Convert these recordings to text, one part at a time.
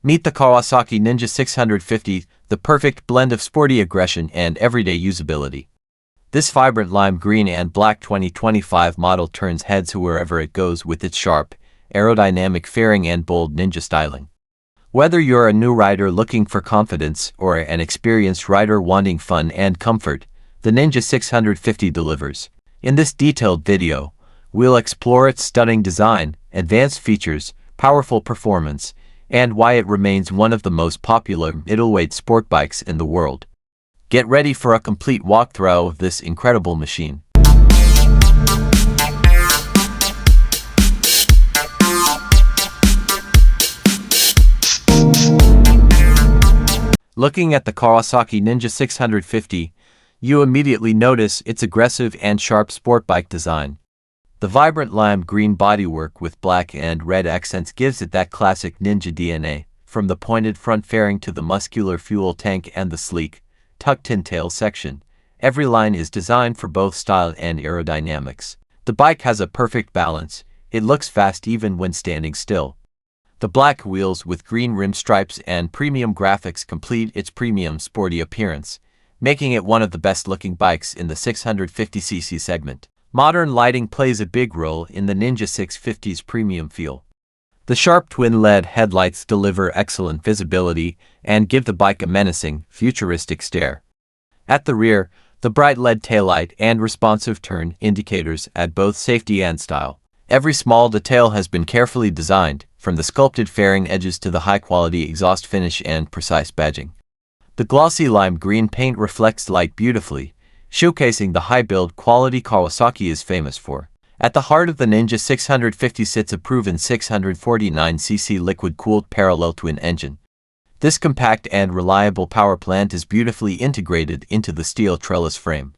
Meet the Kawasaki Ninja 650, the perfect blend of sporty aggression and everyday usability. This vibrant lime green and black 2025 model turns heads wherever it goes with its sharp, aerodynamic fairing and bold ninja styling. Whether you're a new rider looking for confidence or an experienced rider wanting fun and comfort, the Ninja 650 delivers. In this detailed video, we'll explore its stunning design, advanced features, powerful performance, and why it remains one of the most popular middleweight sport bikes in the world. Get ready for a complete walkthrough of this incredible machine. Looking at the Kawasaki Ninja 650, you immediately notice its aggressive and sharp sport bike design. The vibrant lime green bodywork with black and red accents gives it that classic Ninja DNA, from the pointed front fairing to the muscular fuel tank and the sleek, tucked-in tail section. Every line is designed for both style and aerodynamics. The bike has a perfect balance. It looks fast even when standing still. The black wheels with green rim stripes and premium graphics complete its premium sporty appearance, making it one of the best-looking bikes in the 650cc segment. Modern lighting plays a big role in the Ninja 650's premium feel. The sharp twin-LED headlights deliver excellent visibility and give the bike a menacing, futuristic stare. At the rear, the bright LED taillight and responsive turn indicators add both safety and style. Every small detail has been carefully designed, from the sculpted fairing edges to the high-quality exhaust finish and precise badging. The glossy lime green paint reflects light beautifully, showcasing the high-build quality Kawasaki is famous for. At the heart of the Ninja 650 sits a proven 649cc liquid-cooled parallel twin engine. This compact and reliable power plant is beautifully integrated into the steel trellis frame.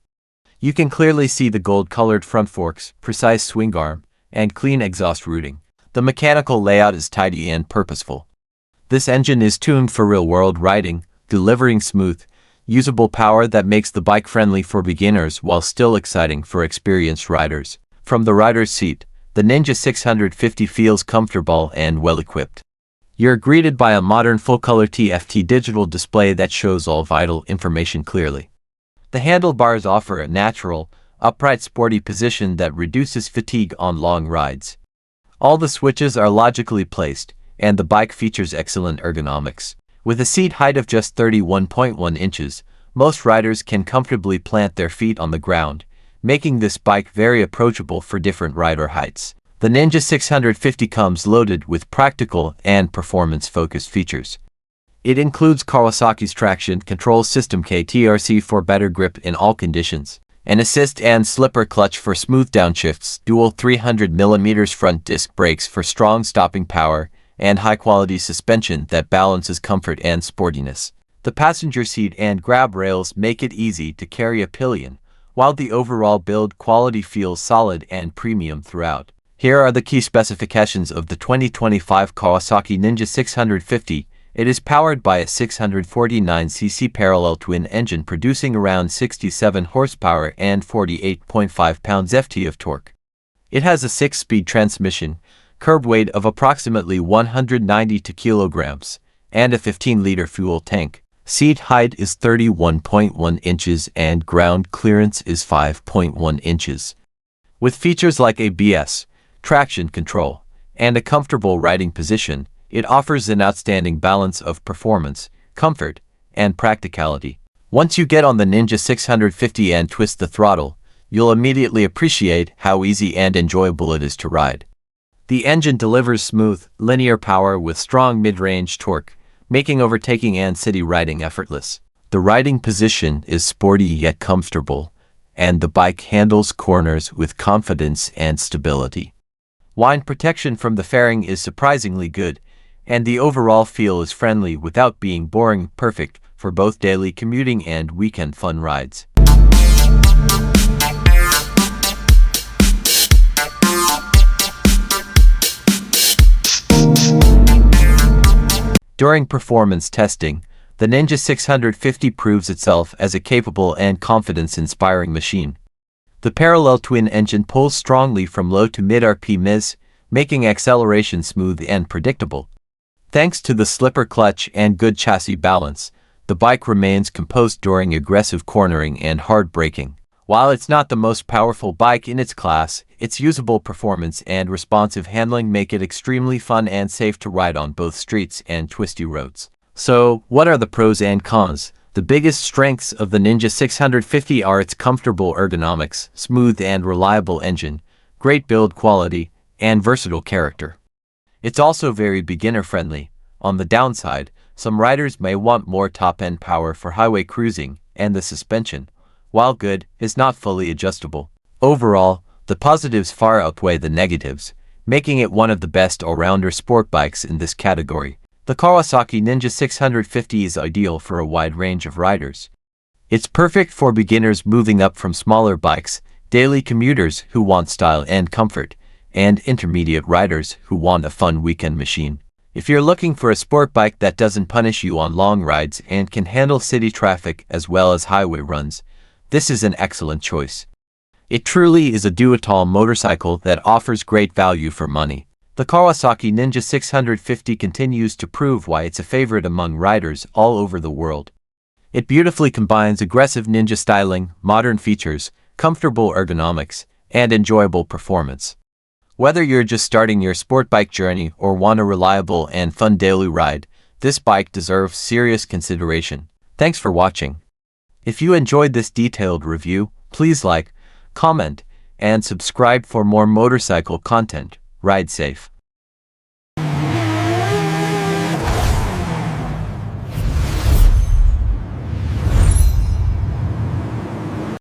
You can clearly see the gold-colored front forks, precise swing arm, and clean exhaust routing. The mechanical layout is tidy and purposeful. This engine is tuned for real-world riding, delivering smooth, usable power that makes the bike friendly for beginners while still exciting for experienced riders. From the rider's seat, the Ninja 650 feels comfortable and well-equipped. You're greeted by a modern full-color TFT digital display that shows all vital information clearly. The handlebars offer a natural, upright sporty position that reduces fatigue on long rides. All the switches are logically placed, and the bike features excellent ergonomics. With a seat height of just 31.1 inches, most riders can comfortably plant their feet on the ground, making this bike very approachable for different rider heights. The Ninja 650 comes loaded with practical and performance-focused features. It includes Kawasaki's traction control system KTRC for better grip in all conditions, an assist and slipper clutch for smooth downshifts, dual 300mm front disc brakes for strong stopping power, and high-quality suspension that balances comfort and sportiness. The passenger seat and grab rails make it easy to carry a pillion, while the overall build quality feels solid and premium throughout. Here are the key specifications of the 2025 Kawasaki Ninja 650. It is powered by a 649cc parallel twin engine producing around 67 horsepower and 48.5 pounds-ft of torque. It has a 6-speed transmission, curb weight of approximately 192 kilograms, and a 15-liter fuel tank. Seat height is 31.1 inches and ground clearance is 5.1 inches. With features like ABS, traction control, and a comfortable riding position, it offers an outstanding balance of performance, comfort, and practicality. Once you get on the Ninja 650 and twist the throttle, you'll immediately appreciate how easy and enjoyable it is to ride. The engine delivers smooth, linear power with strong mid-range torque, making overtaking and city riding effortless. The riding position is sporty yet comfortable, and the bike handles corners with confidence and stability. Wind protection from the fairing is surprisingly good, and the overall feel is friendly without being boring, perfect for both daily commuting and weekend fun rides. During performance testing, the Ninja 650 proves itself as a capable and confidence-inspiring machine. The parallel twin engine pulls strongly from low to mid RPMs, making acceleration smooth and predictable. Thanks to the slipper clutch and good chassis balance, the bike remains composed during aggressive cornering and hard braking. While it's not the most powerful bike in its class, its usable performance and responsive handling make it extremely fun and safe to ride on both streets and twisty roads. So, what are the pros and cons? The biggest strengths of the Ninja 650 are its comfortable ergonomics, smooth and reliable engine, great build quality, and versatile character. It's also very beginner-friendly. On the downside, some riders may want more top-end power for highway cruising, and the suspension, while good, is not fully adjustable. Overall, the positives far outweigh the negatives, making it one of the best all-rounder sport bikes in this category. The Kawasaki Ninja 650 is ideal for a wide range of riders. It's perfect for beginners moving up from smaller bikes, daily commuters who want style and comfort, and intermediate riders who want a fun weekend machine. If you're looking for a sport bike that doesn't punish you on long rides and can handle city traffic as well as highway runs, this is an excellent choice. It truly is a do-it-all motorcycle that offers great value for money. The Kawasaki Ninja 650 continues to prove why it's a favorite among riders all over the world. It beautifully combines aggressive ninja styling, modern features, comfortable ergonomics, and enjoyable performance. Whether you're just starting your sport bike journey or want a reliable and fun daily ride, this bike deserves serious consideration. Thanks for watching. If you enjoyed this detailed review, please like, comment, and subscribe for more motorcycle content. Ride safe.